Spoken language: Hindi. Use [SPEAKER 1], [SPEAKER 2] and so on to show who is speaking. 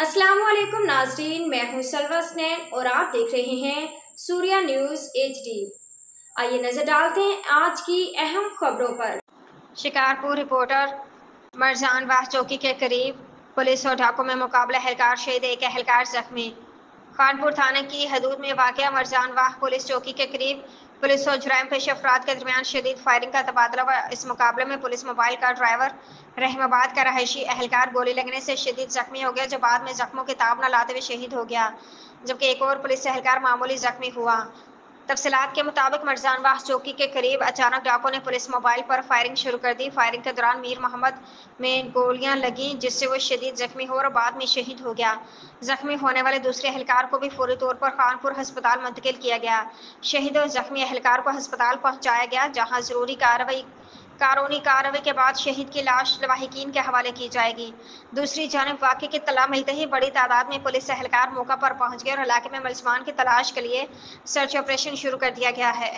[SPEAKER 1] अस्सलामुअलैकुम नाज़रीन, मैं हूं सलवा स्नैन और आप देख रहे हैं सूर्या न्यूज़ HD। आइए नजर डालते हैं आज की अहम खबरों पर। शिकारपुर रिपोर्टर मरजानवाह चौकी के करीब पुलिस और डाकुओं में मुकाबला, एहलकार शहीद, एक एहलकार जख्मी। खानपुर थाने की हदूद में वाक़या मरजानवाह पुलिस चौकी के करीब पुलिस और जुराइम पेश अफराद के दरमियान शदीद फायरिंग का तबादला हुआ। इस मुकाबले में पुलिस मोबाइल का ड्राइवर रहमाबाद का रहायशी एहलकार गोली लगने से शदीद जख्मी हो गया, जो बाद में जख्मों की ताब न लाते हुए शहीद हो गया, जबकि एक और पुलिस एहलकार मामूली जख्मी हुआ। तफसीलात के मुताबिक मरजानवाह चौकी के करीब अचानक डाकुओं ने पुलिस मोबाइल पर फायरिंग शुरू कर दी। फायरिंग के दौरान मीर मोहम्मद में गोलियां लगीं, जिससे वो शदीद जख्मी हो और बाद में शहीद हो गया। जख्मी होने वाले दूसरे एहलकार को भी फौरी तौर पर खानपुर अस्पताल मुंतकिल किया गया। शहीद और जख्मी एहलकार को अस्पताल पहुंचाया गया, जहां जरूरी कानूनी कार्रवाई के बाद शहीद की लाश लवाहिकीन के हवाले की जाएगी। दूसरी जानिब वाक़े की इत्तला मिलते ही बड़ी तादाद में पुलिस एहलकार मौका पर पहुंच गए और इलाके में मुलजमान की तलाश के लिए सर्च ऑपरेशन शुरू कर दिया गया है।